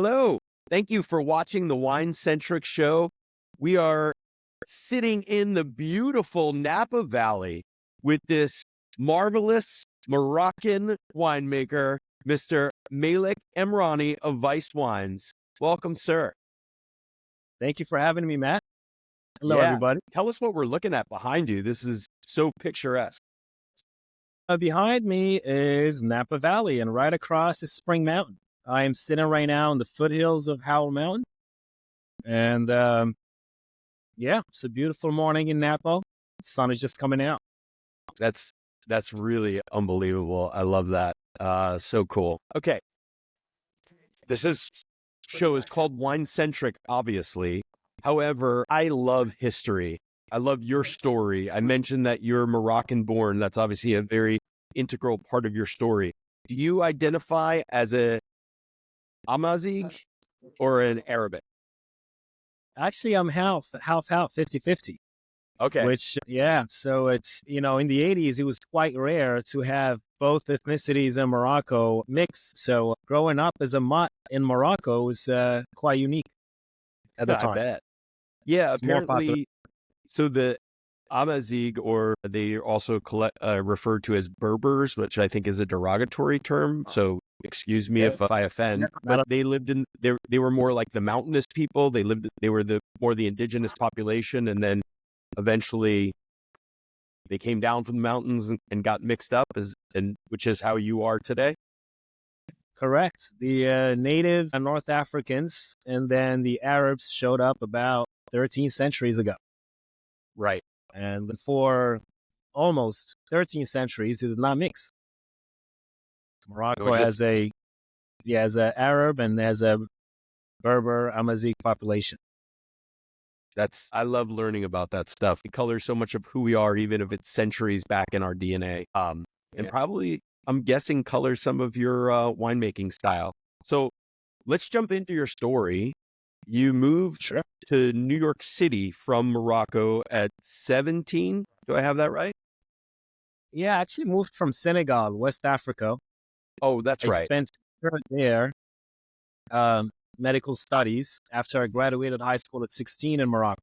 Hello. Thank you for watching the Wine-Centric Show. We are sitting in the beautiful Napa Valley with this marvelous Moroccan winemaker, Mr. Malek Amrani of Vice Wines. Welcome, sir. Thank you for having me, Matt. Hello, Yeah. everybody. Tell us what we're looking at behind you. This is so picturesque. Behind me is Napa Valley, and right across is Spring Mountain. I am sitting right now in the foothills of Howell Mountain, and yeah, it's a beautiful morning in Napa. The sun is just coming out. That's really unbelievable. I love that. So cool. Okay. Show is called Wine-Centric, obviously. However, I love history. I love your story. I mentioned that you're Moroccan-born. That's obviously a very integral part of your story. Do you identify as a Amazigh or an Arabic? Actually, I'm half, 50-50. Okay. Which, yeah, so it's, in the 80s, it was quite rare to have both ethnicities in Morocco mixed. So growing up as a mutt in Morocco was quite unique at the I time. bet. Yeah, It's more popular. apparently. So the Amazigh, or they are also referred to as Berbers, which I think is a derogatory term. So excuse me if I offend. But they lived in they were more like the mountainous people. They were more the indigenous population, and then eventually they came down from the mountains and got mixed up, which is how you are today. Correct. The native North Africans and then the Arabs showed up about 13 centuries ago. Right. And for almost 13 centuries, it did not mix. Morocco has a Arab and has a Berber Amazigh population. I love learning about that stuff. It colors so much of who we are, even if it's centuries back in our DNA. And probably, I'm guessing, colors some of your winemaking style. So let's jump into your story. You moved to New York City from Morocco at 17. Do I have that right? Yeah, I actually moved from Senegal, West Africa. Oh, that's right. I spent there medical studies after I graduated high school at 16 in Morocco.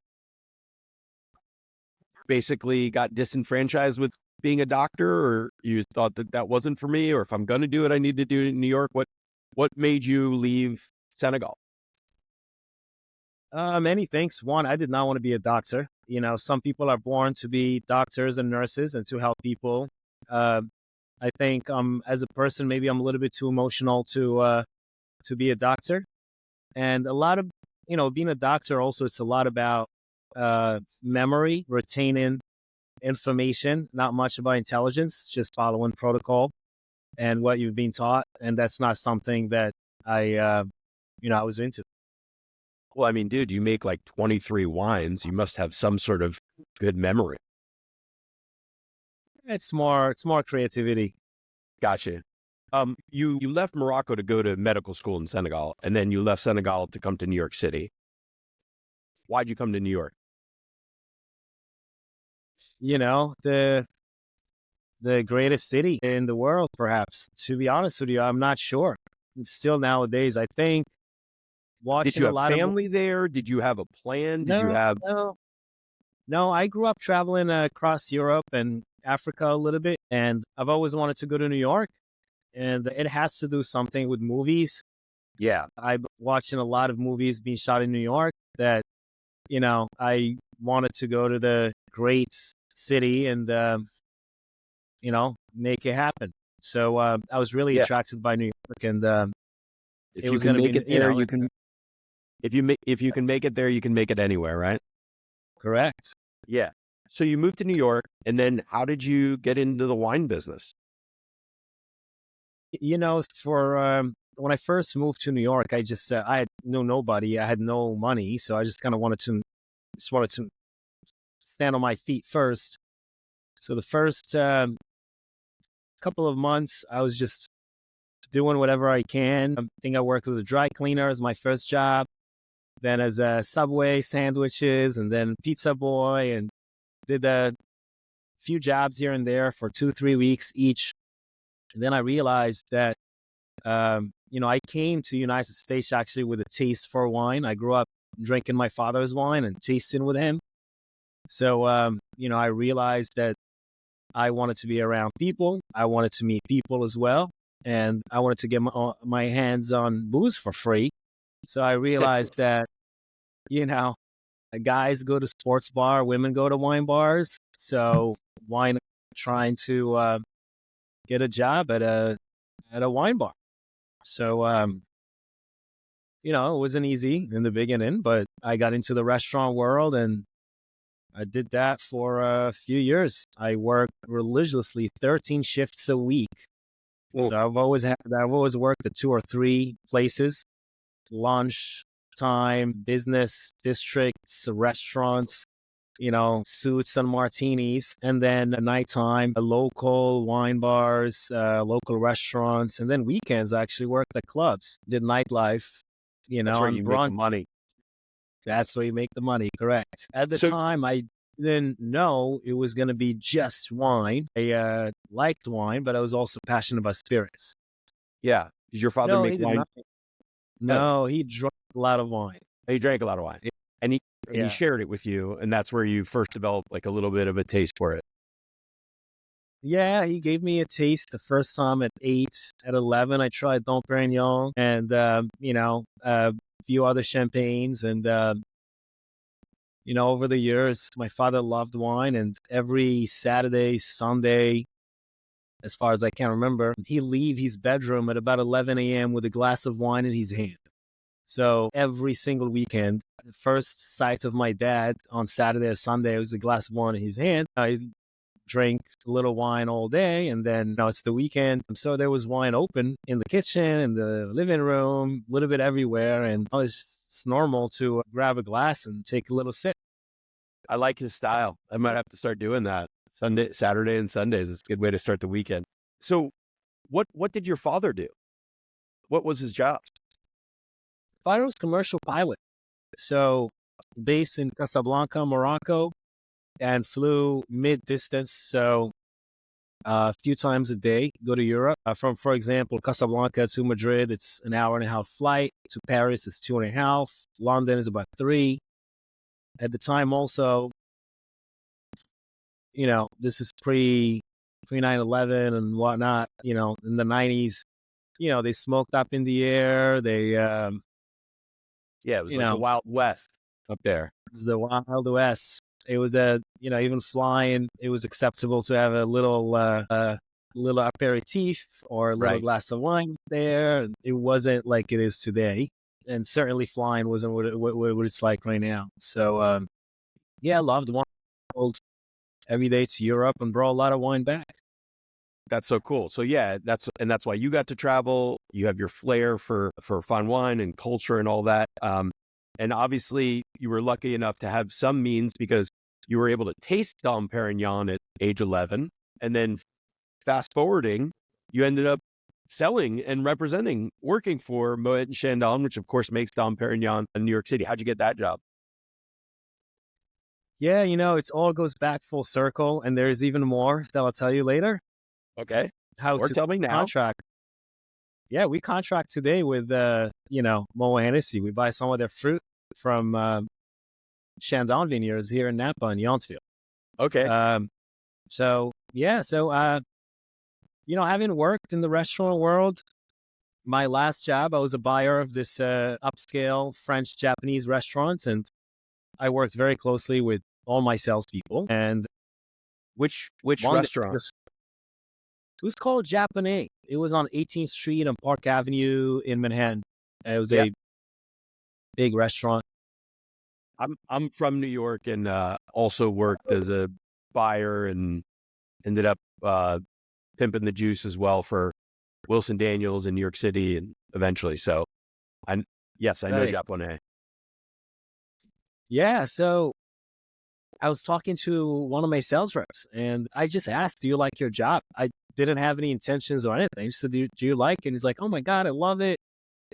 Basically got disenfranchised with being a doctor, or you thought that wasn't for me, or if I'm going to do it, I need to do it in New York? What made you leave Senegal? Many things. One, I did not want to be a doctor. Some people are born to be doctors and nurses and to help people. I think as a person, maybe I'm a little bit too emotional to be a doctor. And a lot of, being a doctor also, it's a lot about memory, retaining information, not much about intelligence, just following protocol and what you've been taught. And that's not something that I was into. Well, I mean, dude, you make like 23 wines. You must have some sort of good memory. It's more creativity. Gotcha. You left Morocco to go to medical school in Senegal, and then you left Senegal to come to New York City. Why'd you come to New York? The greatest city in the world, perhaps. To be honest with you, I'm not sure. Still nowadays, I think watching Did you a have lot family there? Did you have a plan? Did you have? No, I grew up traveling across Europe and Africa a little bit, and I've always wanted to go to New York, and it has to do something with movies. Yeah. I'm watching a lot of movies being shot in New York that, I wanted to go to the great city and, make it happen. So I was really attracted by New York, and if you can make it there, you can. If you can make it there, you can make it anywhere, right? Correct. Yeah. So you moved to New York, and then how did you get into the wine business? For when I first moved to New York, I just I had nobody, I had no money, so I just kind of wanted to stand on my feet first. So the first couple of months, I was just doing whatever I can. I think I worked as a dry cleaner as my first job, then as a Subway sandwiches, and then pizza boy, and did a few jobs here and there for 2-3 weeks each. And then I realized that I came to the United States actually with a taste for wine. I grew up drinking my father's wine and tasting with him. So, I realized that I wanted to be around people. I wanted to meet people as well. And I wanted to get my hands on booze for free. So I realized that, you know, guys go to sports bar, women go to wine bars. So why not trying to get a job at a wine bar? So, it wasn't easy in the beginning, but I got into the restaurant world and I did that for a few years. I worked religiously 13 shifts a week. Well, So I've always worked at 2 or 3 places, lunch time, business districts, restaurants, suits and martinis, and then at nighttime, local wine bars, local restaurants, and then weekends I actually worked at clubs, did nightlife, that's where on you make the brunch. money. That's where you make the money, correct. At the So time, I didn't know it was going to be just wine. I liked wine, but I was also passionate about spirits. yeah, did your father No, make he did wine? not. No, he drank a lot of wine. He drank a lot of wine, and he Yeah. shared it with you, and that's where you first developed like a little bit of a taste for it. Yeah, he gave me a taste the first time at 8. At 11, I tried Dom Perignon and, a few other champagnes. And, over the years, my father loved wine. And every Saturday, Sunday, as far as I can remember, he'd leave his bedroom at about 11 a.m. with a glass of wine in his hand. So every single weekend, the first sight of my dad on Saturday or Sunday was a glass of wine in his hand. I drink a little wine all day, and then now it's the weekend. So there was wine open in the kitchen, in the living room, a little bit everywhere. And it's normal to grab a glass and take a little sip. I like his style. I might have to start doing that. Saturday and Sundays is a good way to start the weekend. So what did your father do? What was his job? Father was commercial pilot. So based in Casablanca, Morocco, and flew mid distance. So a few times a day, go to Europe. From, for example, Casablanca to Madrid, it's an hour and a half flight. To Paris, it's 2.5. London is about 3. At the time, also, this is pre 9/11 and whatnot. In the 90s, they smoked up in the air. They, Yeah, it was like the Wild West up there. it was the Wild West. It was even flying, it was acceptable to have a little aperitif or a little Right. glass of wine there. It wasn't like it is today, and certainly flying wasn't what it's like right now. So, yeah, I loved wine. Traveled every day to Europe and brought a lot of wine back. That's so cool. So yeah, that's why you got to travel. You have your flair for fine wine and culture and all that. And obviously you were lucky enough to have some means because you were able to taste Dom Perignon at age 11. And then fast forwarding, you ended up selling and representing, working for Moet Hennessy, which of course makes Dom Perignon in New York City. How'd you get that job? Yeah, it all goes back full circle, and there's even more that I'll tell you later. Okay. How Or to tell me now. contract. Yeah, we contract today with, Moet Hennessy. We buy some of their fruit from Chandon Vineyards here in Napa and Yountville. Okay. Having worked in the restaurant world, my last job, I was a buyer of this upscale French-Japanese restaurants, and I worked very closely with all my salespeople. And Which one day, restaurant? it was called Japanese. It was on 18th Street and Park Avenue in Manhattan. It was Yep. a big restaurant. I'm from New York and also worked as a buyer and ended up pimping the juice as well for Wilson Daniels in New York City and eventually. So I know Right. Japonais. Yeah, so I was talking to one of my sales reps, and I just asked, "Do you like your job?" I didn't have any intentions or anything. I just said, "Do you like it?" And he's like, "Oh my God, I love it.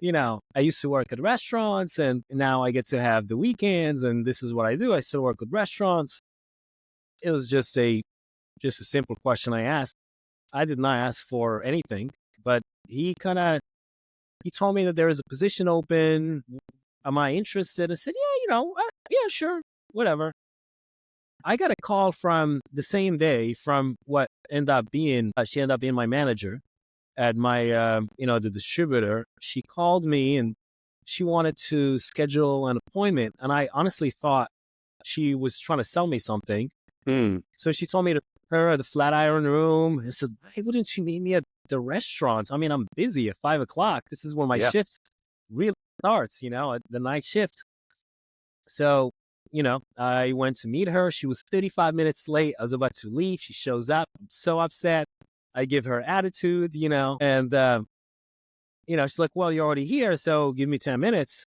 I used to work at restaurants, and now I get to have the weekends, and this is what I do. I still work with restaurants." It was just a simple question I asked. I did not ask for anything, but he kind of He told me that there is a position open. Am I interested? I said, yeah, sure, whatever. I got a call from the same day from what ended up being, she ended up being my manager at my, the distributor. She called me and she wanted to schedule an appointment. And I honestly thought she was trying to sell me something. So she told me to prepare her at the Flatiron Room. I said, why wouldn't you meet me at the restaurant? I mean, I'm busy at 5:00. This is when my shift really starts, the night shift. So, I went to meet her. She was 35 minutes late. I was about to leave. She shows up. I'm so upset. I give her attitude, and, she's like, well, you're already here, so give me 10 minutes.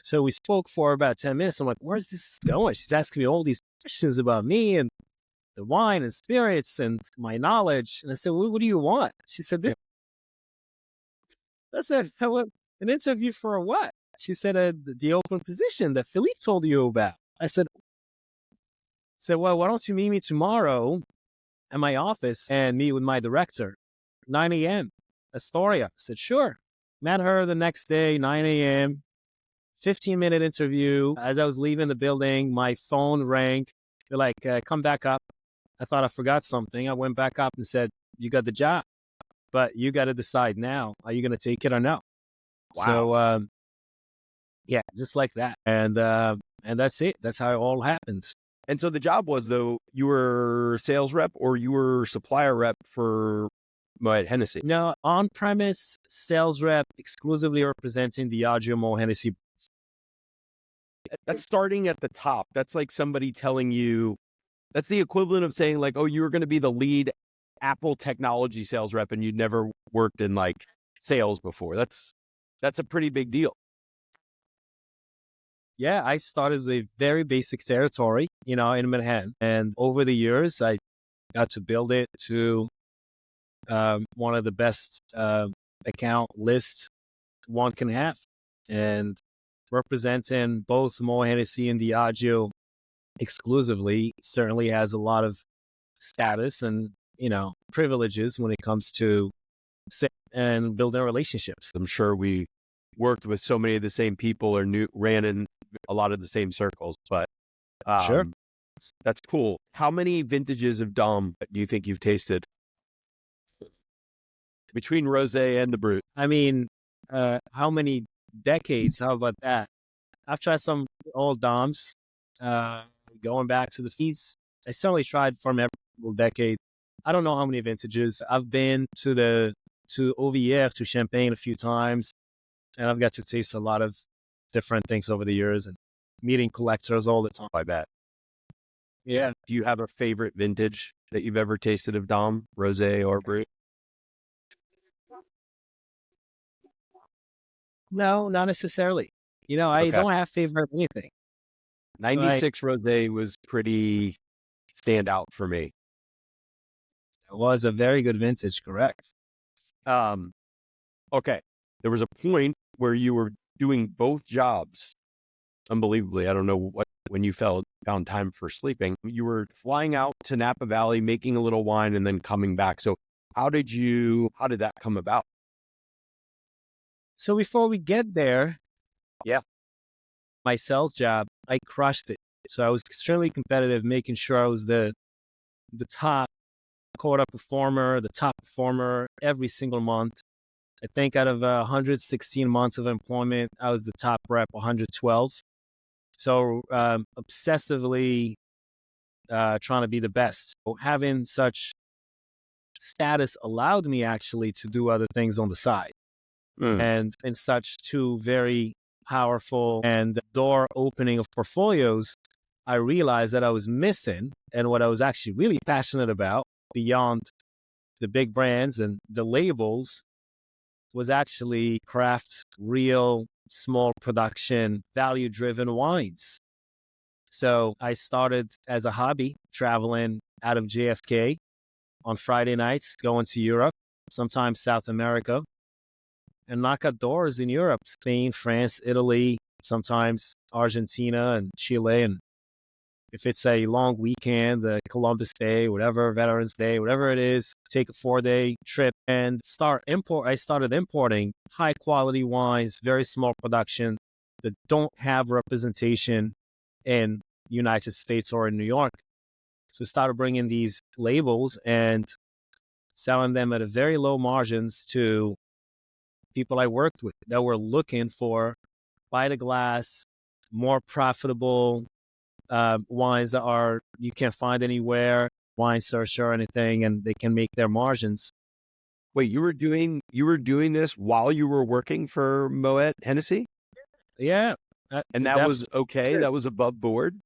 So we spoke for about 10 minutes. I'm like, where's this going? She's asking me all these questions about me and the wine and spirits and my knowledge. And I said, what do you want? She said, this. I said, what, an interview for what? She said, the open position that Philippe told you about. I said, well, why don't you meet me tomorrow at my office and meet with my director, 9 a.m. Astoria. I said, sure. Met her the next day, 9 a.m., 15-minute interview. As I was leaving the building, my phone rang. They're like, come back up. I thought I forgot something. I went back up and said, you got the job, but you got to decide now. Are you going to take it or no? Wow. So, yeah, just like that. And that's it. That's how it all happens. And so the job was, though, you were sales rep or you were supplier rep for Moet Hennessy? No, on-premise sales rep, exclusively representing the Moet Hennessy. That's starting at the top. That's like somebody telling you, that's the equivalent of saying like, oh, you were going to be the lead Apple technology sales rep and you'd never worked in like sales before. That's a pretty big deal. Yeah, I started with a very basic territory, in Manhattan. And over the years, I got to build it to one of the best account lists one can have. And representing both Moet Hennessy and Diageo exclusively certainly has a lot of status and, privileges when it comes to and building relationships. I'm sure we worked with so many of the same people or ran in a lot of the same circles, but sure. That's cool. How many vintages of Dom do you think you've tasted between Rosé and the Brut? I mean, how many decades? How about that? I've tried some old Doms, going back to the fees. I certainly tried from every single decade. I don't know how many vintages. I've been to Auvière, to Champagne a few times, and I've got to taste a lot of different things over the years and meeting collectors all the time. I bet. Yeah. Do you have a favorite vintage that you've ever tasted of Dom, Rosé or Brut? No, not necessarily. I don't have favorite anything. 96 Rosé was pretty standout for me. It was a very good vintage, correct. Okay. There was a point where you were doing both jobs. Unbelievably. I don't know when you found time for sleeping. You were flying out to Napa Valley, making a little wine, and then coming back. So how did that come about? So before we get there, my sales job, I crushed it. So I was extremely competitive, making sure I was the top quota performer, the top performer every single month. I think out of 116 months of employment, I was the top rep, 112. So obsessively trying to be the best. Having such status allowed me actually to do other things on the side. And in such two very powerful and door opening of portfolios, I realized that I was missing, and what I was actually really passionate about beyond the big brands and the labels was actually craft, real, small production, value-driven wines. So I started as a hobby, traveling out of JFK on Friday nights, going to Europe, sometimes South America, and knock at doors in Europe, Spain, France, Italy, sometimes Argentina and Chile, and if it's a long weekend, the Columbus Day, whatever, Veterans Day, whatever it is, take a 4-day trip and I started importing high quality wines, very small production that don't have representation in United States or in New York. So I started bringing these labels and selling them at a very low margins to people I worked with that were looking for by the glass, more profitable wines that you can't find anywhere, wine search or anything, and they can make their margins. Wait, you were doing this while you were working for Moet Hennessy? Yeah. And that was okay? That was above board?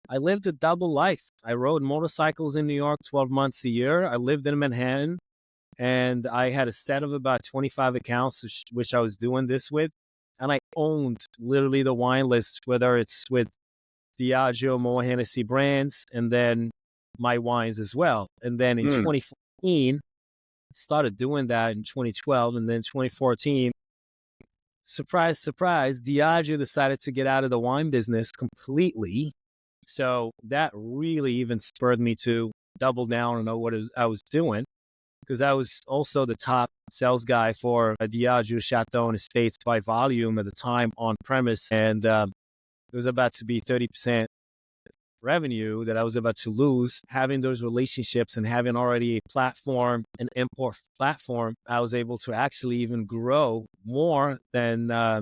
I lived a double life. I rode motorcycles in New York 12 months a year. I lived in Manhattan, and I had a set of about 25 accounts, which I was doing this with. And I owned literally the wine list, whether it's with Diageo, Moet Hennessy brands, and then my wines as well. And then in 2014, started doing that in 2012, and then 2014, surprise, surprise, Diageo decided to get out of the wine business completely. So that really even spurred me to double down and know what I was doing, because I was also the top sales guy for a Diageo Chateau and Estates by volume at the time on premise. And it was about to be 30% revenue that I was about to lose. Having those relationships and having already a platform, an import platform, I was able to actually even grow more than I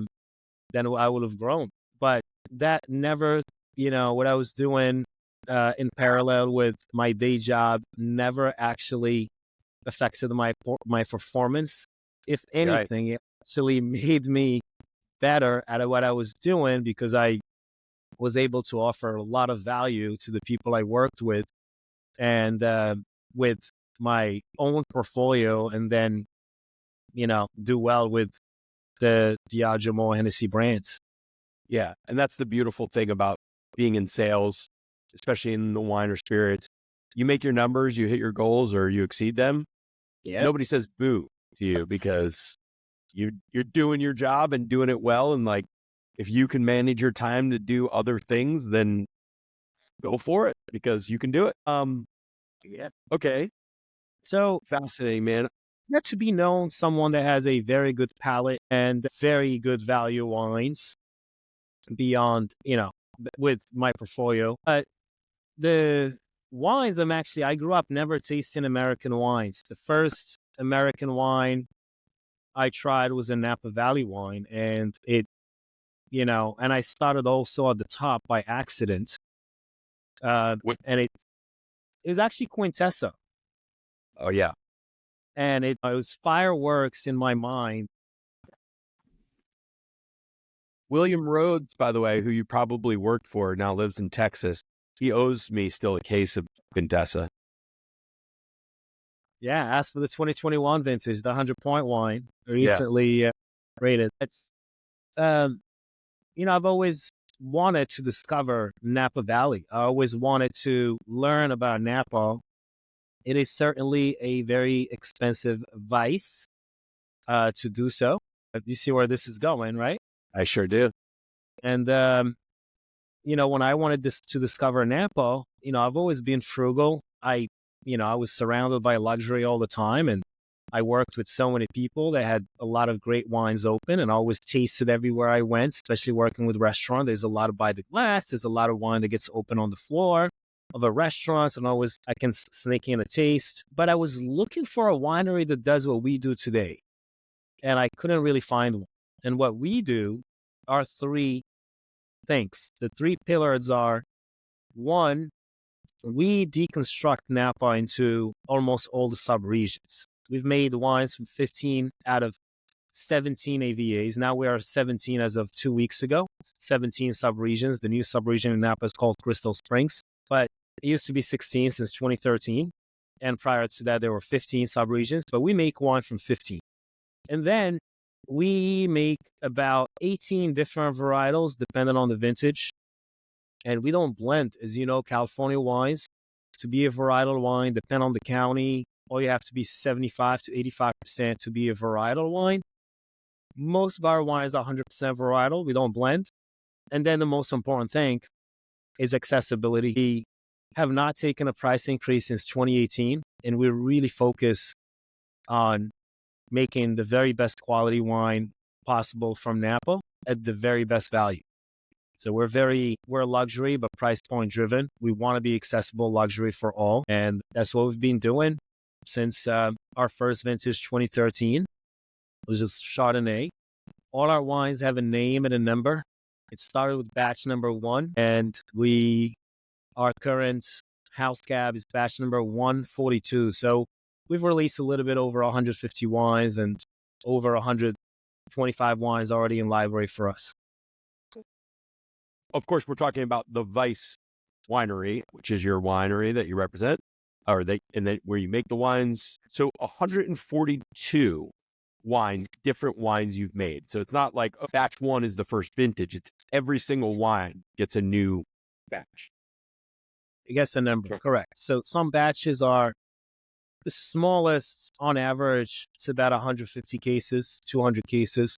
would have grown. But that never, what I was doing in parallel with my day job never actually affected my performance. If anything, it actually made me better at what I was doing, because I was able to offer a lot of value to the people I worked with, and with my own portfolio, and then, do well with the Diageo, Moet Hennessy brands. Yeah. And that's the beautiful thing about being in sales, especially in the wine or spirits. You make your numbers, you hit your goals, or you exceed them. Yeah. Nobody says boo to you, because you're doing your job and doing it well. And like, if you can manage your time to do other things, then go for it, because you can do it. Yeah. Okay. So Fascinating, man. not to be known someone that has a very good palate and very good value wines beyond, with my portfolio. The wines I grew up never tasting American wines. The first American wine I tried was a Napa Valley wine, and and I started also at the top by accident. And it was actually Quintessa. Oh yeah. And it was fireworks in my mind. William Rhodes, by the way, who you probably worked for, now lives in Texas. He owes me still a case of Quintessa. Yeah, asked for the 2021 vintage, the 100-point wine, recently rated. I've always wanted to discover Napa Valley. I always wanted to learn about Napa. It is certainly a very expensive vice to do so. You see where this is going, right? I sure do. And, when I wanted to discover Napa, I've always been frugal. I was surrounded by luxury all the time, and I worked with so many people that had a lot of great wines open, and I always tasted everywhere I went, especially working with restaurants. There's a lot of by the glass. There's a lot of wine that gets open on the floor of a restaurant, and I can sneak in a taste. But I was looking for a winery that does what we do today, and I couldn't really find one. And what we do are three things. The three pillars are: one, we deconstruct Napa into almost all the sub-regions. We've made wines from 15 out of 17 AVAs. Now we are 17 as of 2 weeks ago, 17 sub-regions. The new sub-region in Napa is called Crystal Springs, but it used to be 16 since 2013. And prior to that, there were 15 sub-regions, but we make wine from 15. And then we make about 18 different varietals depending on the vintage. And we don't blend. As you know, California wines, to be a varietal wine, depend on the county, all you have to be 75 to 85% to be a varietal wine. Most of our wines are 100% varietal. We don't blend. And then the most important thing is accessibility. We have not taken a price increase since 2018, and we really focus on making the very best quality wine possible from Napa at the very best value. So we're luxury, but price point driven. We want to be accessible luxury for all. And that's what we've been doing since our first vintage 2013, which is Chardonnay. All our wines have a name and a number. It started with batch number 1, and our current house cab is batch number 142. So we've released a little bit over 150 wines and over 125 wines already in library for us. Of course, we're talking about the Vice Winery, which is your winery that you represent, where you make the wines. So 142 different wines you've made. So it's not like batch 1 is the first vintage. It's every single wine gets a new batch. It gets a number, correct. So some batches are the smallest on average. It's about 150 cases, 200 cases.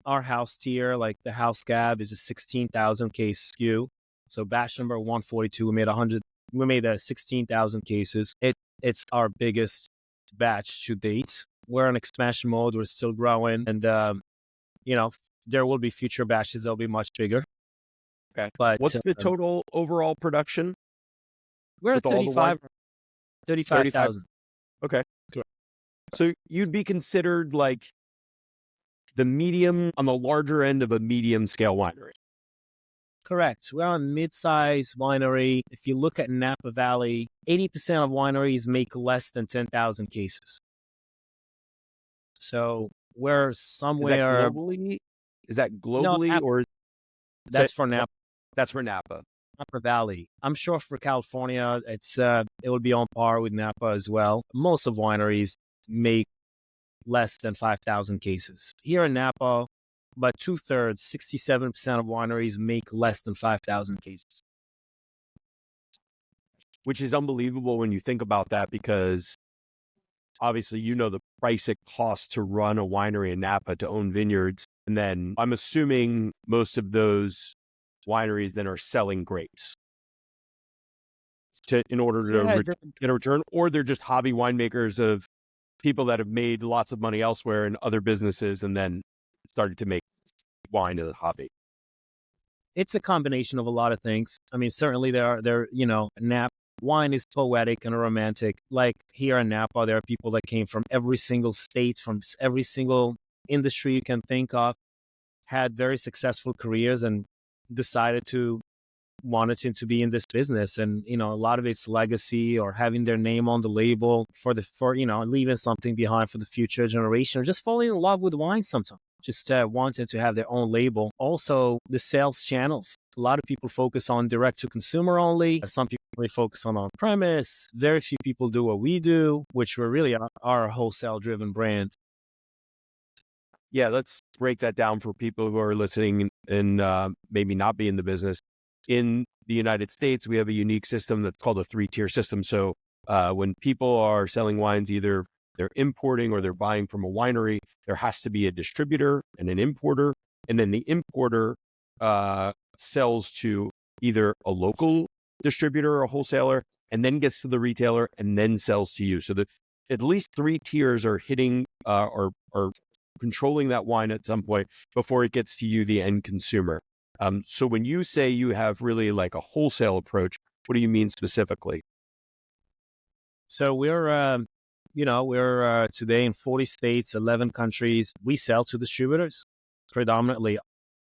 Our house tier, like the house cab, is a 16,000 case SKU. So batch number 142, we made 16,000 cases. It's our biggest batch to date. We're in expansion mode. We're still growing, and there will be future batches that'll be much bigger. Okay. But what's the total overall production? We're at 35,000. Okay. Correct. So you'd be considered like the medium on the larger end of a medium scale winery. Correct. We're a mid-size winery. If you look at Napa Valley, 80% of wineries make less than 10,000 cases. So we're somewhere. Is that globally no, or that's for Napa? That's for Napa. Napa Valley. I'm sure for California, it will be on par with Napa as well. Most of wineries make less than 5,000 cases. Here in Napa, about 2/3, 67% of wineries make less than 5,000 cases. Which is unbelievable when you think about that, because obviously the price it costs to run a winery in Napa, to own vineyards. And then I'm assuming most of those wineries then are selling grapes in order to get a return, or they're just hobby winemakers of people that have made lots of money elsewhere in other businesses and then started to make wine as a hobby. It's a combination of a lot of things. I mean, certainly Napa wine is poetic and romantic. Like here in Napa, there are people that came from every single state, from every single industry you can think of, had very successful careers and decided to wanted to be in this business. And a lot of it's legacy or having their name on the label for leaving something behind for the future generation, or just falling in love with wine sometimes, just wanting to have their own label. Also, the sales channels. A lot of people focus on direct to consumer only. Some people really focus on premise. Very few people do what we do, which we're really are a wholesale driven brand. Yeah, let's break that down for people who are listening and maybe not be in the business. In the United States, we have a unique system that's called a 3-tier system. So when people are selling wines, either they're importing or they're buying from a winery, there has to be a distributor and an importer. And then the importer sells to either a local distributor or a wholesaler, and then gets to the retailer and then sells to you. So at least 3 tiers are hitting or controlling that wine at some point before it gets to you, the end consumer. So when you say you have really like a wholesale approach, what do you mean specifically? So we're today in 40 states, 11 countries. We sell to distributors. Predominantly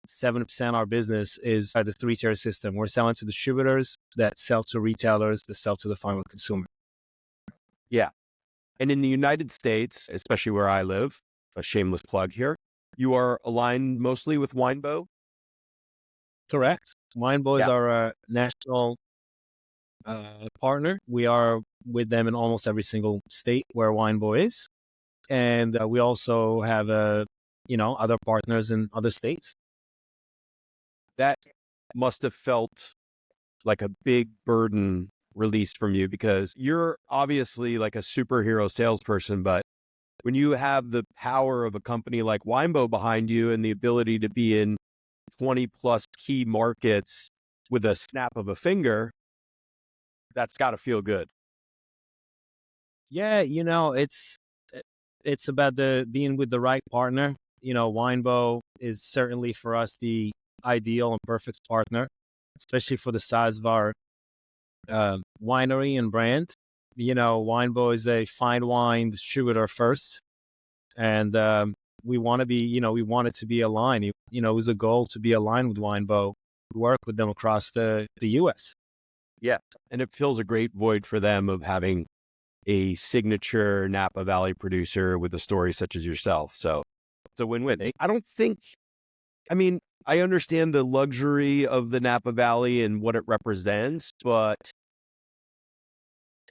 7% of our business is the 3-tier system. We're selling to distributors that sell to retailers that sell to the final consumer. Yeah. And in the United States, especially where I live, a shameless plug here, you are aligned mostly with Winebow? Correct. Winebow is our national partner. We are with them in almost every single state where Winebow is. And we also have other partners in other states. That must have felt like a big burden released from you, because you're obviously like a superhero salesperson, but when you have the power of a company like Winebow behind you and the ability to be in 20 plus key markets with a snap of a finger, that's got to feel good. Yeah, it's about the being with the right partner. Winebow is certainly for us the ideal and perfect partner, especially for the size of our winery and brand. Winebow is a fine wine distributor first, and we want to be, we want it to be aligned. It was a goal to be aligned with Winebow, work with them across the U.S. Yeah, and it fills a great void for them of having a signature Napa Valley producer with a story such as yourself. So it's a win-win. I understand the luxury of the Napa Valley and what it represents, but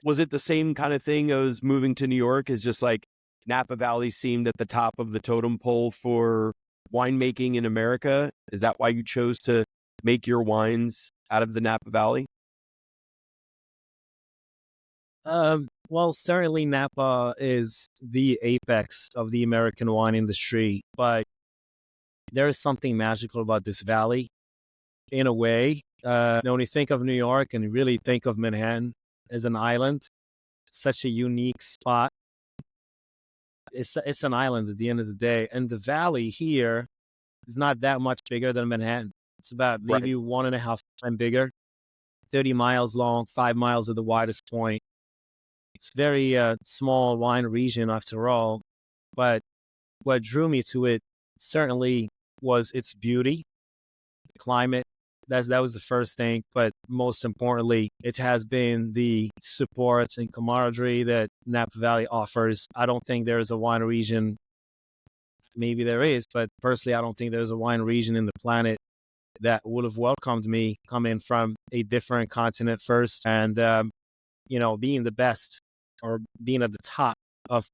was it the same kind of thing as moving to New York? Is just like Napa Valley seemed at the top of the totem pole for winemaking in America? Is that why you chose to make your wines out of the Napa Valley? Well, certainly Napa is the apex of the American wine industry, but there is something magical about this valley in a way. When you think of New York and you really think of Manhattan as an island, such a unique spot. It's an island at the end of the day. And the valley here is not that much bigger than Manhattan. It's about maybe 1.5 times bigger, 30 miles long, 5 miles at the widest point. It's very small wine region after all, but what drew me to it certainly was its beauty, the climate. That was the first thing, but most importantly, it has been the support and camaraderie that Napa Valley offers. I don't think there is a wine region, maybe there is, but personally, I don't think there's a wine region in the planet that would have welcomed me coming from a different continent first and, being the best or being at the top of,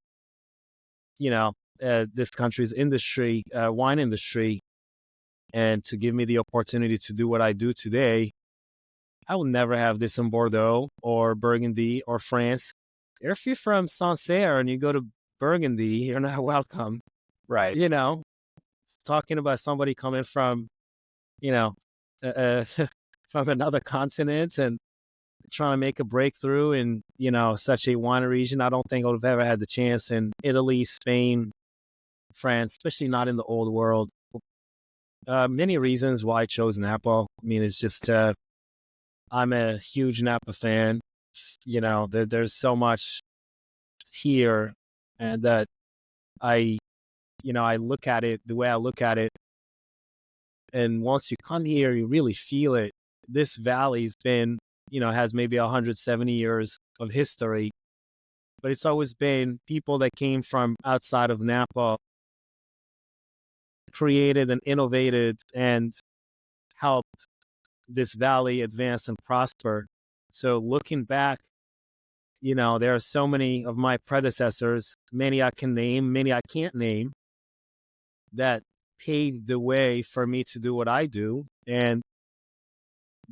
this country's industry, wine industry, and to give me the opportunity to do what I do today. I will never have this in Bordeaux or Burgundy or France. If you're from Sancerre and you go to Burgundy, you're not welcome. Right. Talking about somebody coming from, from another continent and trying to make a breakthrough in, such a wine region. I don't think I would have ever had the chance in Italy, Spain, France, especially not in the old world. Many reasons why I chose Napa. I mean, it's just, I'm a huge Napa fan. There's so much here, and that I look at it the way I look at it. And once you come here, you really feel it. This valley's been, has maybe 170 years of history, but it's always been people that came from outside of Napa, created and innovated and helped this valley advance and prosper. So looking back, there are so many of my predecessors, many I can name, many I can't name, that paved the way for me to do what I do. And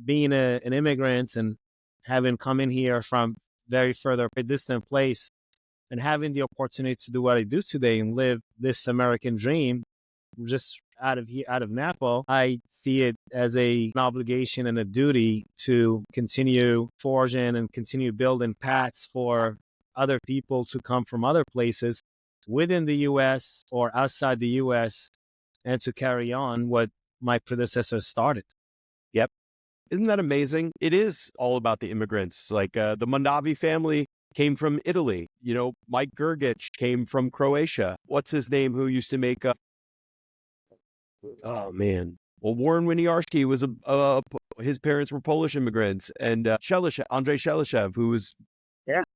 being an immigrant and having come in here from very further a distant place and having the opportunity to do what I do today and live this American dream just out of Napa, I see it as an obligation and a duty to continue forging and continue building paths for other people to come from other places within the U.S. or outside the U.S. and to carry on what my predecessors started. Yep. Isn't that amazing? It is all about the immigrants. Like the Mondavi family came from Italy. Mike Gergich came from Croatia. What's his name? Who used to make oh man. Well, Warren Winiarski was his parents were Polish immigrants, and Andrei Shelishev, who was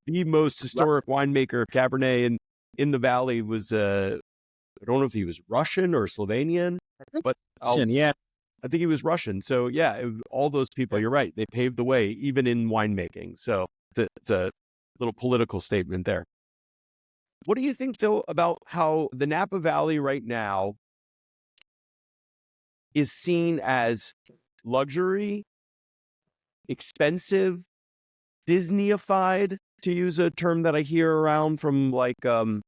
the most historic winemaker of Cabernet in the valley, was I don't know if he was Russian or Slovenian, but I think he was Russian. So all those people, you're right, they paved the way even in winemaking. So it's a little political statement there. What do you think though about how the Napa Valley right now is seen as luxury, expensive, Disneyified, to use a term that I hear around from like the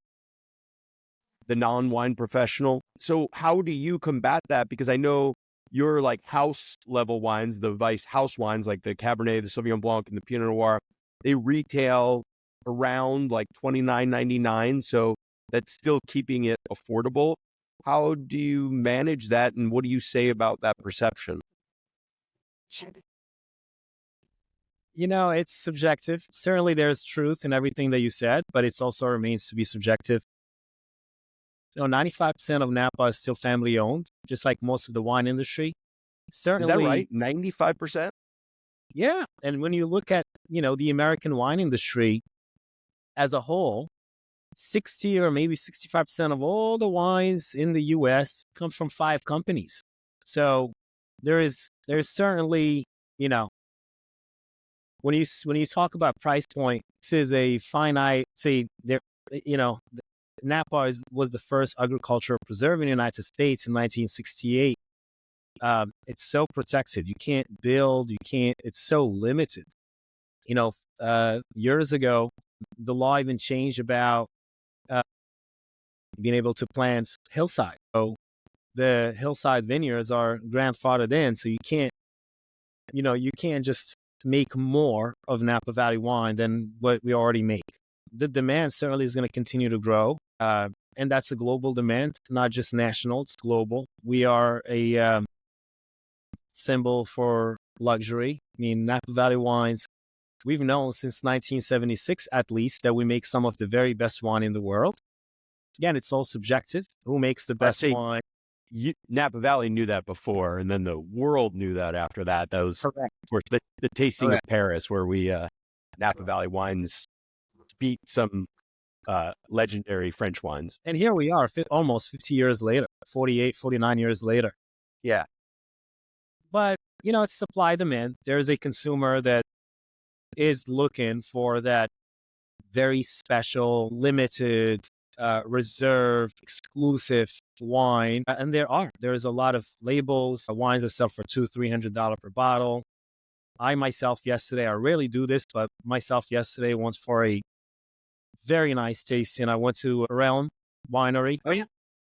non-wine professional? So how do you combat that? Because I know your like house level wines, the Vice house wines, like the Cabernet, the Sauvignon Blanc, and the Pinot Noir, they retail around like $29.99. So that's still keeping it affordable. How do you manage that, and what do you say about that perception? It's subjective. Certainly, there's truth in everything that you said, but it also remains to be subjective. 95% of Napa is still family owned, just like most of the wine industry. Is that Certainly, right? 95%? yeah. And when you look at, the American wine industry as a whole, 60 or maybe 65% of all the wines in the US come from 5 companies. So there's certainly, you know, when you talk about price point, this is a finite, say there, Napa was the first agricultural preserve in the United States in 1968. It's so protected. You can't build, it's so limited. Years ago, the law even changed about uh, being able to plant hillside. So the hillside vineyards are grandfathered in, so you can't just make more of Napa Valley wine than what we already make. The demand certainly is going to continue to grow, and that's a global demand, not just national. It's global. We are a symbol for luxury. I mean, Napa Valley wines. We've known since 1976, at least, that we make some of the very best wine in the world. Again, it's all subjective. Who makes the I'd best say wine? Napa Valley knew that before, and then the world knew that after that. That was, of Correct. course, the tasting of Correct. Paris, where we Napa Valley wines beat some legendary French wines. And here we are, almost 50 years later, 48, 49 years later. Yeah, But, it's supply demand. There's a consumer that is looking for that very special, limited, reserved, exclusive wine. And there's a lot of labels, wines that sell for $200-$300 per bottle. I rarely do this, but myself yesterday went for a very nice tasting. I went to a Realm winery. Oh yeah.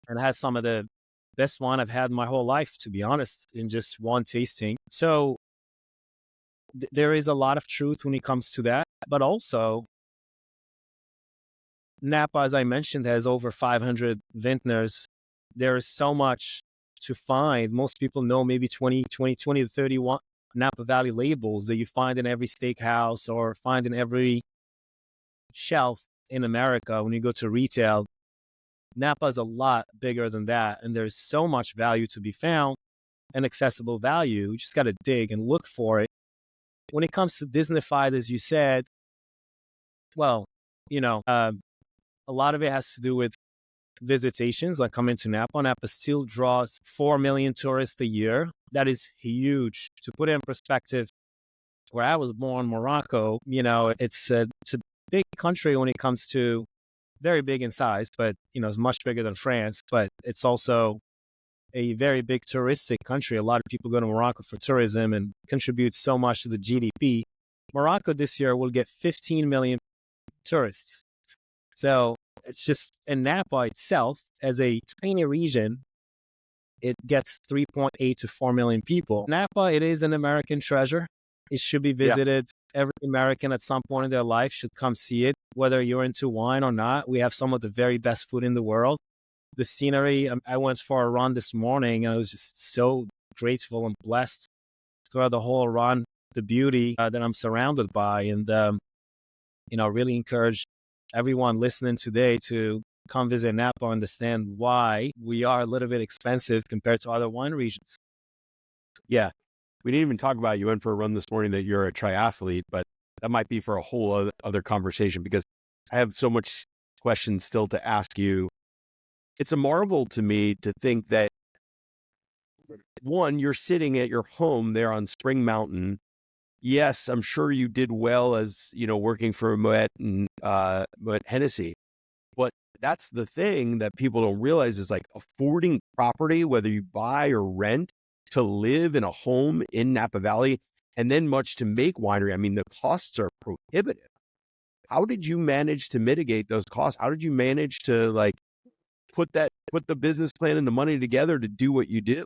And had some of the best wine I've had in my whole life, to be honest, in just one tasting. So there is a lot of truth when it comes to that. But also, Napa, as I mentioned, has over 500 vintners. There is so much to find. Most people know maybe 20 to 31 Napa Valley labels that you find in every steakhouse or find in every shelf in America when you go to retail. Napa is a lot bigger than that, and there's so much value to be found and accessible value. You just got to dig and look for it. When it comes to Disneyfied, as you said, well, a lot of it has to do with visitations, like coming to Napa. Napa still draws 4 million tourists a year. That is huge. To put it in perspective, where I was born, Morocco, it's a big country when it comes to very big in size, but it's much bigger than France. But it's also a very big touristic country. A lot of people go to Morocco for tourism and contribute so much to the GDP. Morocco this year will get 15 million tourists. So it's just, in Napa itself, as a tiny region, it gets 3.8 to 4 million people. Napa, it is an American treasure. It should be visited. Yeah. Every American at some point in their life should come see it, whether you're into wine or not. We have some of the very best food in the world. The scenery, I went for a run this morning, and I was just so grateful and blessed throughout the whole run, the beauty that I'm surrounded by. And, really encourage everyone listening today to come visit Napa, understand why we are a little bit expensive compared to other wine regions. Yeah. We didn't even talk about, you went for a run this morning, that you're a triathlete, but that might be for a whole other conversation, because I have so much questions still to ask you. It's a marvel to me to think that, one, you're sitting at your home there on Spring Mountain. Yes, I'm sure you did well as, working for Moet and Moet Hennessy. But that's the thing that people don't realize, is like affording property, whether you buy or rent, to live in a home in Napa Valley, and then much to make winery. I mean, the costs are prohibitive. How did you manage to mitigate those costs? How did you manage to put the business plan and the money together to do what you do?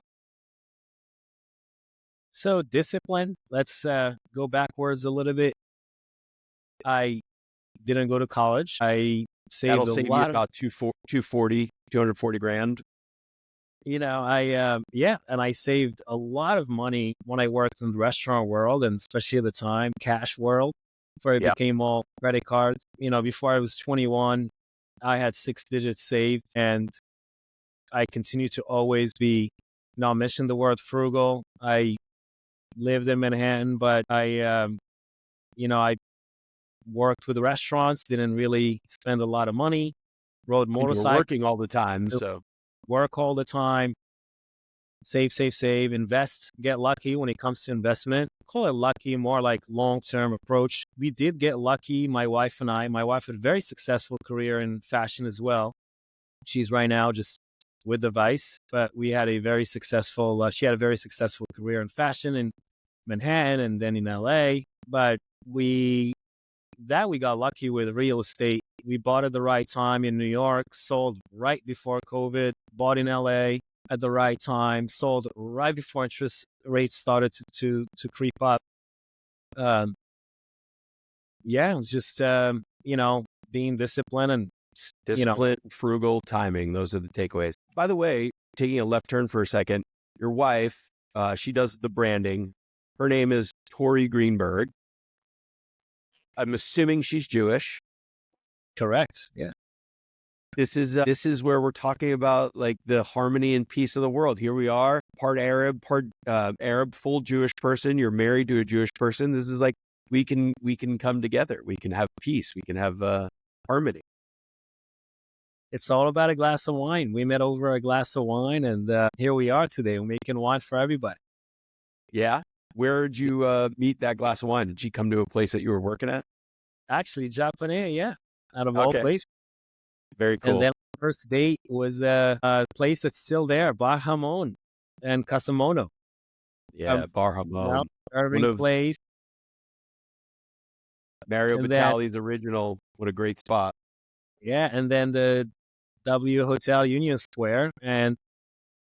So discipline, let's go backwards a little bit. I didn't go to college. I That'll saved a save you lot of, about 240 grand. yeah, and I saved a lot of money when I worked in the restaurant world, and especially at the time, cash world, before it Yeah. became all credit cards. Before I was 21, I had 6 digits saved, and I continue to always be, I mentioned the word frugal. I lived in Manhattan, but I worked with restaurants, didn't really spend a lot of money, rode I mean, you were motorcycles, working all the time, so work all the time, save, invest, get lucky when it comes to investment. Call it lucky, more like long-term approach. We did get lucky, my wife and I. My wife had a very successful career in fashion as well. She's right now just with the Vice, but we had a very successful, she had a very successful career in fashion in Manhattan and then in LA. But we got lucky with real estate. We bought at the right time in New York, sold right before COVID, bought in LA at the right time, sold right before interest rates started to creep up. Um, yeah, it was just being disciplined and discipline, frugal, timing. Those are the takeaways. By the way, taking a left turn for a second, your wife, she does the branding. Her name is Tori Greenberg. I'm assuming she's Jewish. correct. Yeah. This is where we're talking about like the harmony and peace of the world. Here we are, part Arab, full Jewish person. You're married to a Jewish person. This is like we can come together. We can have peace. We can have harmony. It's all about a glass of wine. We met over a glass of wine, and here we are today. We're making wine for everybody. Yeah. Where did you meet that glass of wine? Did she come to a place that you were working at? Actually, Japanese, yeah, out of all Okay. places. Very cool. And then first date was a place that's still there, Bar Hamon and Casamono. Yeah, Bar Hamon. Irving One of Place. Mario And then, Batali's original. What a great spot. yeah, and then the W Hotel Union Square. And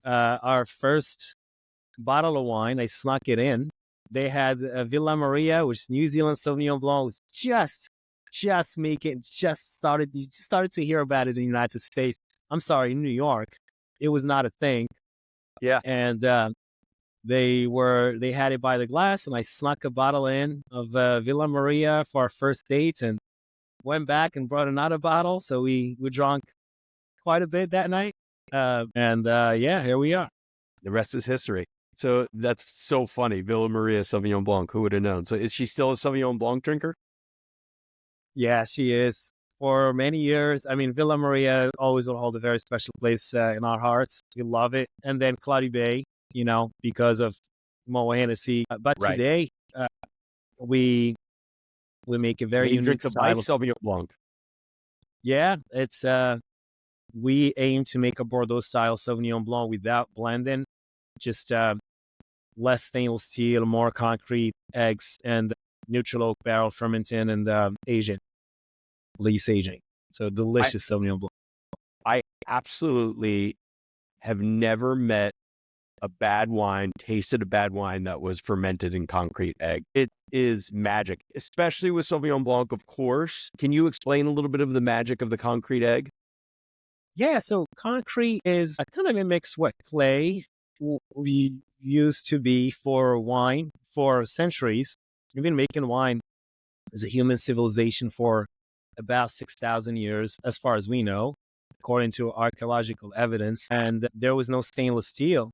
our first bottle of wine, I snuck it in. They had Villa Maria, which is New Zealand Sauvignon Blanc, was just making, you just started to hear about it in the United States. I'm sorry, in New York, it was not a thing. Yeah. And they had it by the glass, and I snuck a bottle in of Villa Maria for our first date, and went back and brought another bottle. So we drank quite a bit that night. Yeah, here we are. The rest is history. So that's so funny. Villa Maria Sauvignon Blanc. Who would have known? So is she still a Sauvignon Blanc drinker? Yeah, she is. For many years, I mean, Villa Maria always will hold a very special place in our hearts. We love it. And then Cloudy Bay, because of Moet Hennessy. But Right. today, we make a very So you unique drink the style. Vice Sauvignon Blanc. Yeah, it's we aim to make a Bordeaux style Sauvignon Blanc without blending, just less stainless steel, more concrete, eggs, and neutral oak barrel fermenting and lease aging. So delicious Sauvignon Blanc. I absolutely have never met a bad wine, tasted a bad wine that was fermented in concrete egg. It is magic, especially with Sauvignon Blanc, of course. Can you explain a little bit of the magic of the concrete egg? Yeah, so concrete is kind of mimics what clay we used to be for wine for centuries. We've been making wine as a human civilization for about 6,000 years, as far as we know, according to archaeological evidence. And there was no stainless steel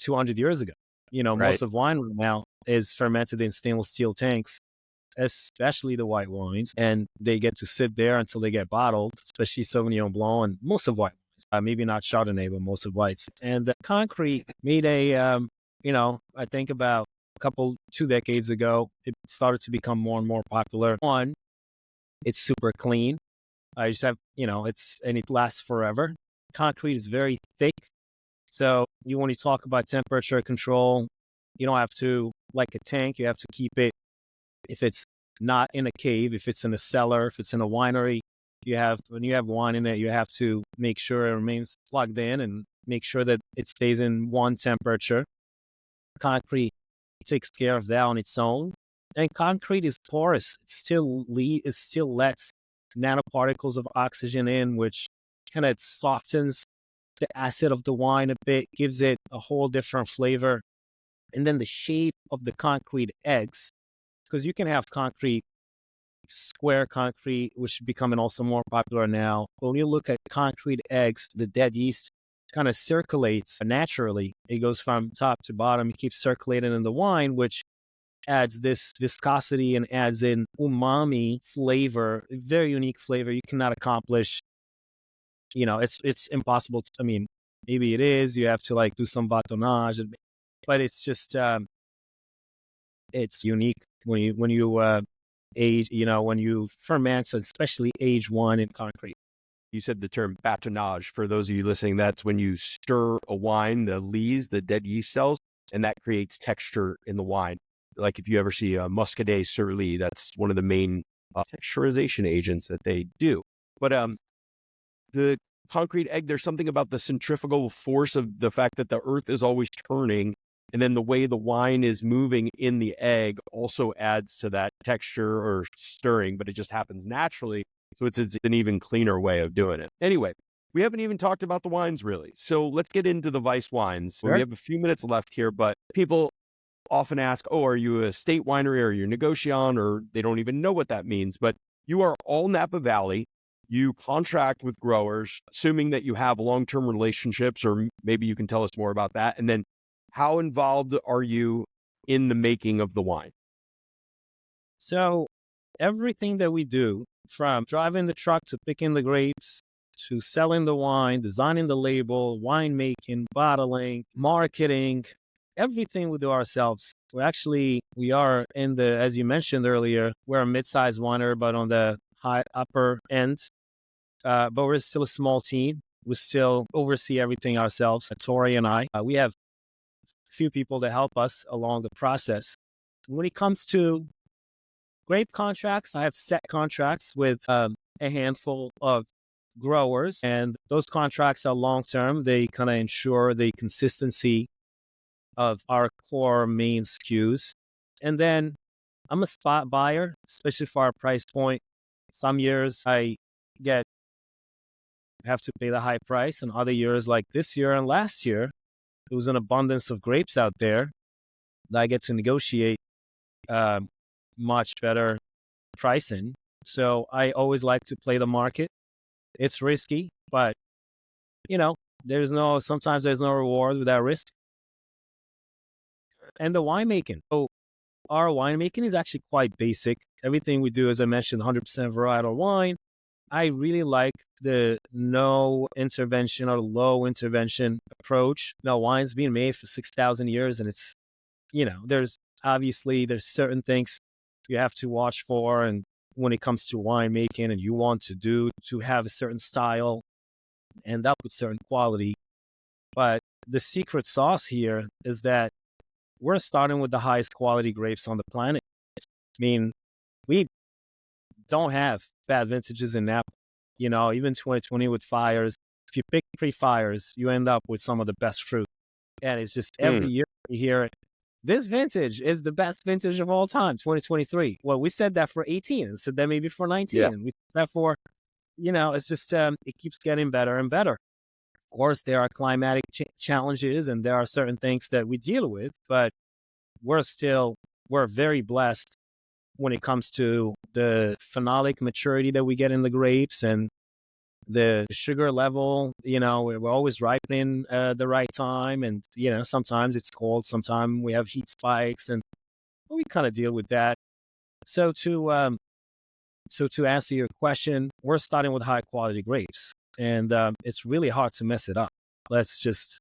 200 years ago. Right. Most of wine right now is fermented in stainless steel tanks, especially the white wines, and they get to sit there until they get bottled, especially Sauvignon Blanc and most of white wines. Maybe not Chardonnay, but most of whites. And the concrete made I think about 2 decades ago, it started to become more and more popular. One, it's super clean. I just have, and it lasts forever. Concrete is very thick. So when you talk about temperature control, you don't have to, like a tank, you have to keep it, if it's not in a cave, if it's in a cellar, if it's in a winery, when you have wine in it, you have to make sure it remains plugged in and make sure that it stays in one temperature. Concrete takes care of that on its own. And concrete is porous. It still lets nanoparticles of oxygen in, which kind of softens the acid of the wine a bit, gives it a whole different flavor. And then the shape of the concrete eggs, because you can have square concrete, which is becoming also more popular now. But when you look at concrete eggs, the dead yeast kind of circulates naturally. It goes from top to bottom. It keeps circulating in the wine, which adds this viscosity and adds in umami flavor, very unique flavor you cannot accomplish. It's impossible. I mean, maybe it is. You have to like do some batonnage, but it's just it's unique when you age. When you ferment, especially aged wine in concrete. You said the term batonnage. For those of you listening, that's when you stir a wine, the lees, the dead yeast cells, and that creates texture in the wine. Like if you ever see a Muscadet sur lie, that's one of the main texturization agents that they do. But the concrete egg, there's something about the centrifugal force of the fact that the earth is always turning, and then the way the wine is moving in the egg also adds to that texture or stirring, but it just happens naturally. So it's an even cleaner way of doing it. Anyway, we haven't even talked about the wines really. So let's get into the Weiss wines. Sure. We have a few minutes left here, but people often ask, oh, are you a state winery or are you a negociant? Or they don't even know what that means. But you are all Napa Valley. You contract with growers, assuming that you have long-term relationships, or maybe you can tell us more about that. And then how involved are you in the making of the wine? So everything that we do, from driving the truck to picking the grapes, to selling the wine, designing the label, winemaking, bottling, marketing, everything we do ourselves. We are in as you mentioned earlier, we're a mid-sized winery, but on the upper end. But we're still a small team. We still oversee everything ourselves, Tori and I. We have a few people that help us along the process. When it comes to grape contracts, I have set contracts with a handful of growers, and those contracts are long-term. They kind of ensure the consistency of our core main SKUs. And then I'm a spot buyer, especially for our price point. Some years I have to pay the high price, and other years like this year and last year, there was an abundance of grapes out there that I get to negotiate much better pricing. So I always like to play the market. It's risky, but sometimes there's no reward with that risk. And the winemaking. So our winemaking is actually quite basic. Everything we do, as I mentioned, 100% varietal wine. I really like the no intervention or low intervention approach. Wine's been made for 6,000 years, and it's, there's certain things you have to watch for, and when it comes to winemaking, and you want to have a certain style, end up with certain quality. But the secret sauce here is that we're starting with the highest quality grapes on the planet. I mean, we don't have bad vintages in Napa. Even 2020 with fires, if you pick pre-fires, you end up with some of the best fruit. And it's just every year you hear it. This vintage is the best vintage of all time, 2023. Well, we said that for 18 and said that maybe for 19. Yeah. And we said that for, it's just, it keeps getting better and better. Of course, there are climatic challenges and there are certain things that we deal with, but we're very blessed when it comes to the phenolic maturity that we get in the grapes and the sugar level. We're always ripening the right time, and sometimes it's cold, sometimes we have heat spikes, and we kind of deal with that. So to answer your question, we're starting with high quality grapes, and it's really hard to mess it up. I just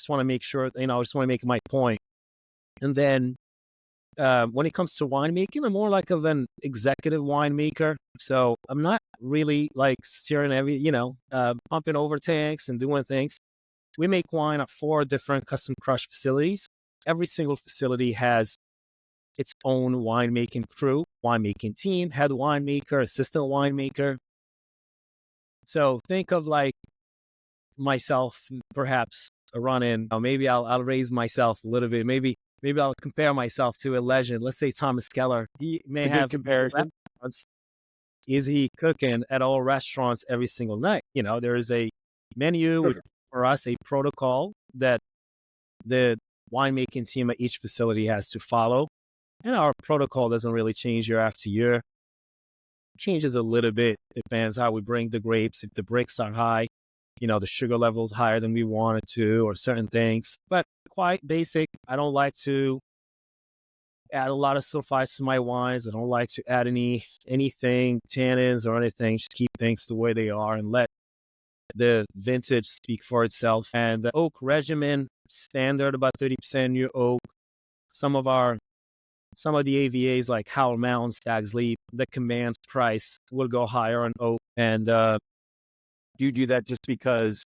want to make sure, I just want to make my point. And then when it comes to winemaking, I'm more like of an executive winemaker. So I'm not really like steering pumping over tanks and doing things. We make wine at 4 different custom crush facilities. Every single facility has its own winemaking crew, winemaking team, head winemaker, assistant winemaker. So think of like myself, perhaps run in. Maybe I'll raise myself a little bit. Maybe I'll compare myself to a legend. Let's say Thomas Keller. He may It's a good have comparison. restaurants. Is he cooking at all restaurants every single night? There is a menu with, Sure. for us, a protocol that the winemaking team at each facility has to follow. And our protocol doesn't really change year after year. It changes a little bit. Depends how we bring the grapes. If the bricks are high, the sugar level's higher than we want it to, or certain things. But quite basic. I don't like to add a lot of sulfites to my wines. I don't like to add anything, tannins or anything. Just keep things the way they are and let the vintage speak for itself. And the oak regimen, standard about 30% new oak. Some of the AVAs like Howell Mountain, Stag's Leap, the command price will go higher on oak. And Do you do that just because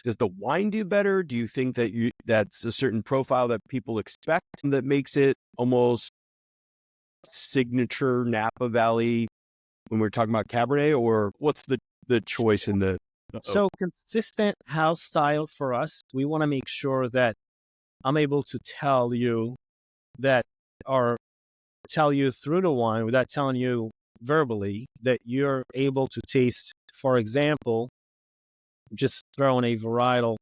does the wine do better? Do you think that that's a certain profile that people expect that makes it almost signature Napa Valley when we're talking about Cabernet, or what's the choice in the oak? so consistent house style for us, we want to make sure that I'm able to tell you that, or tell you through the wine without telling you verbally, that you're able to taste, for example, just throwing a varietal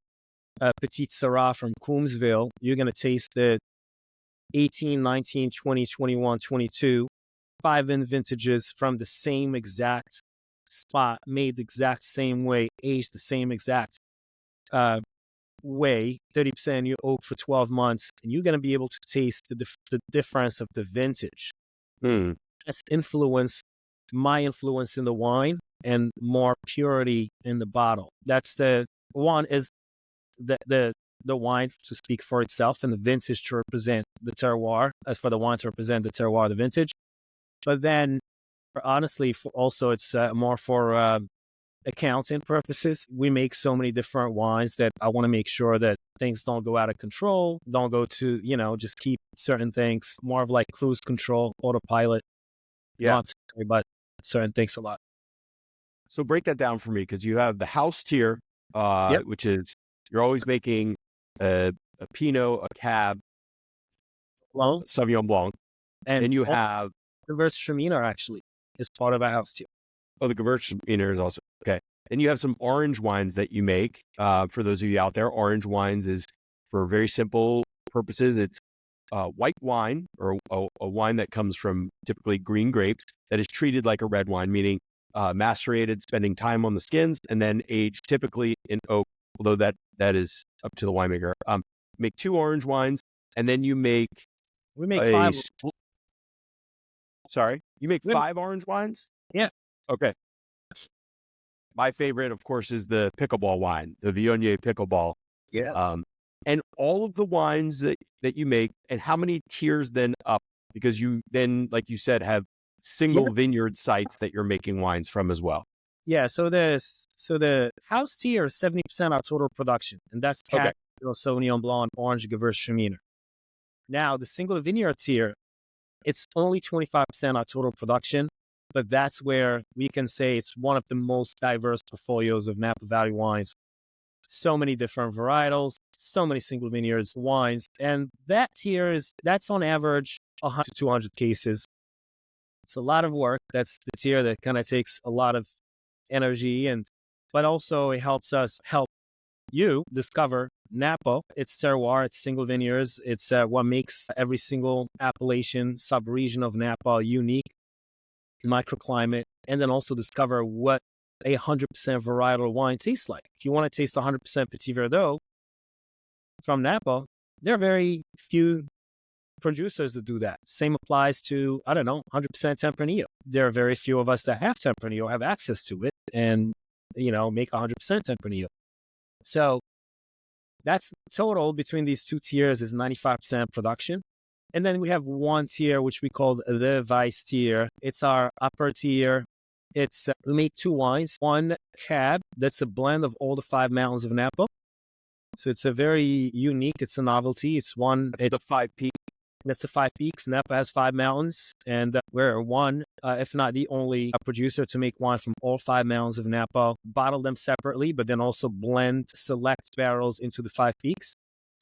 Petite Syrah from Coombsville, you're going to taste the 18, 19, 20, 21, 22, 5 vintages from the same exact spot, made the exact same way, aged the same exact way, 30% new oak for 12 months, and you're going to be able to taste the difference of the vintage. That's my influence in the wine, and more purity in the bottle. That's the one is the wine to speak for itself, and the vintage to represent the terroir, as for the wine to represent the terroir, the vintage. But then, honestly, it's more for accounting purposes. We make so many different wines that I want to make sure that things don't go out of control, don't go to, just keep certain things more of like cruise control, autopilot. Yeah. Not worry about certain things a lot. So break that down for me, because you have the house tier, Yep. which is you're always making a Pinot, a Cab, Well, Sauvignon Blanc, and and you all have the Gewürztraminer actually is part of our house too. the Gewürztraminer is also okay. And you have some orange wines that you make. For those of you out there, orange wines is for very simple purposes. It's white wine, or a wine that comes from typically green grapes that is treated like a red wine, meaning macerated, spending time on the skins, and then aged typically in oak, although that is up to the winemaker. Make 2 orange wines, and then you make We make 5. Sorry, you make We- 5 orange wines? Yeah. Okay. My favorite, of course, is the pickleball wine, the Viognier pickleball. Yeah. And all of the wines that you make, and how many tiers then up? Because you then, like you said, have single vineyard sites that you're making wines from as well. Yeah. So the house tier is 70% our total production, and that's Okay. Cabernet Sauvignon Blanc, Orange, Gewürztraminer. Now the single vineyard tier, it's only 25% our total production, but that's where we can say it's one of the most diverse portfolios of Napa Valley wines. So many different varietals, so many single vineyards wines, and that tier that's on average 100 to 200 cases. It's a lot of work. That's the tier that kind of takes a lot of energy, but also it helps us help you discover Napa, its terroir, its single vineyards. It's what makes every single appellation, sub-region of Napa unique, microclimate, and then also discover what 100% varietal wine tastes like. If you want to taste 100% Petit Verdot from Napa, there are very few producers that do that. Same applies to, 100% Tempranillo. There are very few of us that have Tempranillo, have access to it, and, make 100% Tempranillo. So that's total between these 2 tiers is 95% production. And then we have 1 tier, which we call the Vice tier. It's our upper tier. We make 2 wines. 1 Cab, that's a blend of all the 5 mountains of Napa. So it's a very unique, it's a novelty. It's the 5P. That's the five peaks. Napa has five mountains, and we're one, if not the only producer to make wine from all five mountains of Napa, bottle them separately, but then also blend select barrels into the five peaks.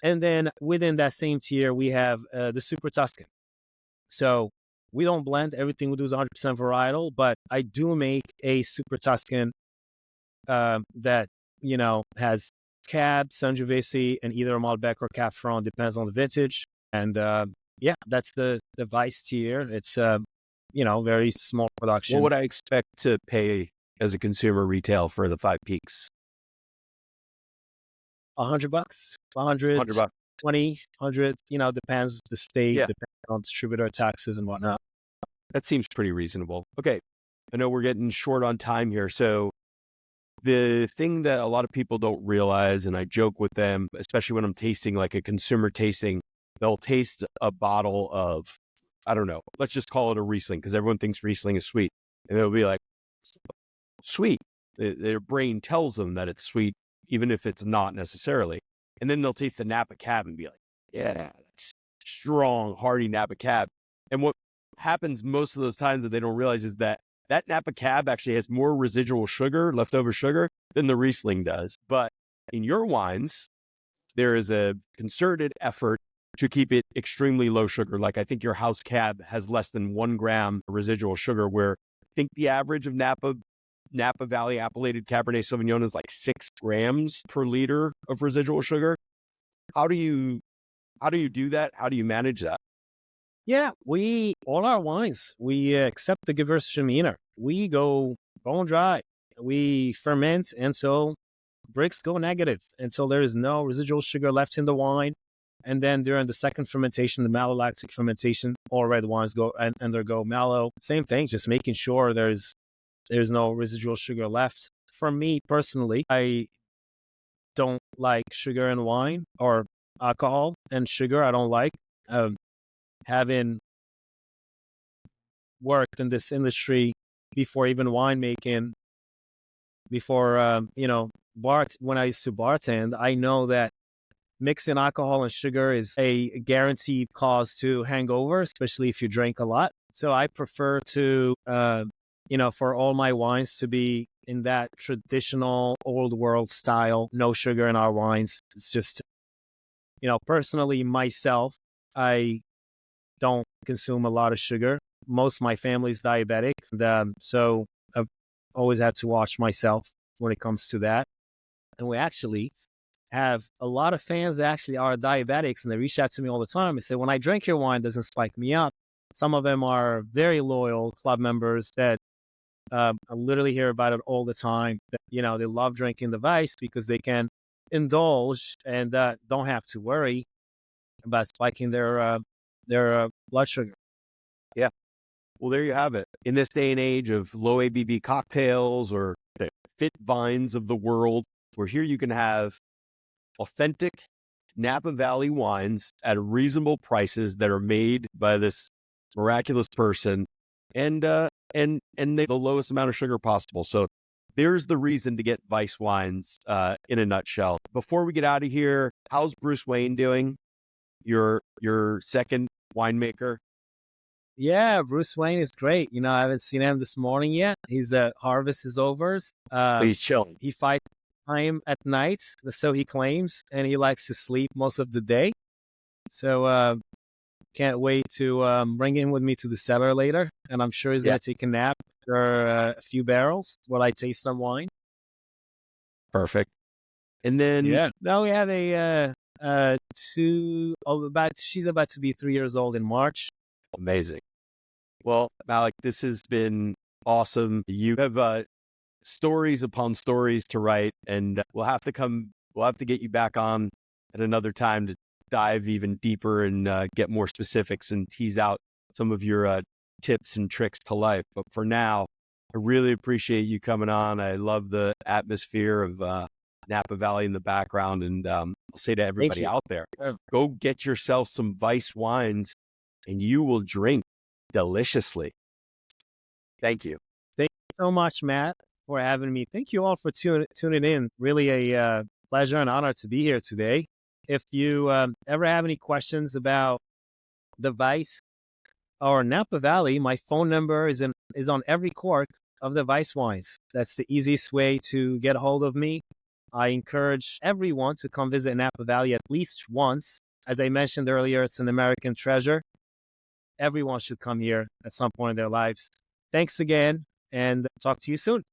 And then within that same tier, we have the Super Tuscan. So we don't blend. Everything we do is 100% varietal, but I do make a Super Tuscan that, has Cab, Sangiovese, and either a Malbec or Cab Franc, depends on the vintage. And that's the Vice tier. It's very small production. What would I expect to pay as a consumer retail for the Five Peaks? $100, 100, 100 bucks. 20, 100. Depends the state, Yeah. depends on distributor taxes and whatnot. That seems pretty reasonable. Okay, I know we're getting short on time here, so the thing that a lot of people don't realize, and I joke with them, especially when I'm tasting like a consumer tasting, they'll taste a bottle of, I don't know, let's just call it a Riesling, because everyone thinks Riesling is sweet. And they'll be like, sweet. Their brain tells them that it's sweet, even if it's not necessarily. And then they'll taste the Napa Cab and be like, yeah, that's strong, hearty Napa Cab. And what happens most of those times that they don't realize is that Napa Cab actually has more residual sugar, leftover sugar, than the Riesling does. But in your wines, there is a concerted effort to keep it extremely low sugar. Like I think your House Cab has less than 1 gram residual sugar, where I think the average of Napa Valley appellated Cabernet Sauvignon is like 6 grams per liter of residual sugar. How do you do that? How do you manage that? Yeah, all our wines, we accept the Gewürztraminer. We go bone dry. We ferment until bricks go negative, until there is no residual sugar left in the wine. And then during the second fermentation, the malolactic fermentation, all red wines go and undergo mallow. Same thing, just making sure there's no residual sugar left. For me personally, I don't like sugar in wine, or alcohol and sugar. I don't like. Having worked in this industry before even winemaking, before when I used to bartend, I know that mixing alcohol and sugar is a guaranteed cause to hangover, especially if you drink a lot. So I prefer to for all my wines to be in that traditional old world style, no sugar in our wines. It's just, personally myself, I don't consume a lot of sugar. Most of my family's diabetic, so I've always had to watch myself when it comes to that. And we actually have a lot of fans that actually are diabetics, and they reach out to me all the time and say, when I drink your wine, it doesn't spike me up. Some of them are very loyal club members that I literally hear about it all the time. That, they love drinking the Vice because they can indulge and don't have to worry about spiking their blood sugar. Yeah. Well, there you have it. In this day and age of low ABV cocktails or the fit vines of the world, where here you can have authentic Napa Valley wines at reasonable prices that are made by this miraculous person, and the lowest amount of sugar possible. So there's the reason to get Vice wines in a nutshell. Before we get out of here, how's Bruce Wayne doing? Your second winemaker? Yeah, Bruce Wayne is great. I haven't seen him this morning yet. His harvest is over. He's chilling. He fights time at night, so he claims, and he likes to sleep most of the day. So can't wait to bring him with me to the cellar later, and I'm sure he's going to take a nap for a few barrels while I taste some wine. Perfect. And then now we have she's about to be 3 years old in March. Amazing. Well, Malek, this has been awesome. You have stories upon stories to write, and we'll have to get you back on at another time to dive even deeper and get more specifics and tease out some of your tips and tricks to life. But for now, I really appreciate you coming on. I love the atmosphere of Napa Valley in the background. And I'll say to everybody out there, go get yourself some Vice wines and you will drink deliciously. Thank you. Thank you so much, Matt, for having me. Thank you all for tuning in. Really a pleasure and honor to be here today. If you ever have any questions about the Vice or Napa Valley, my phone number is on every cork of the Vice wines. That's the easiest way to get a hold of me. I encourage everyone to come visit Napa Valley at least once. As I mentioned earlier, it's an American treasure. Everyone should come here at some point in their lives. Thanks again, and talk to you soon.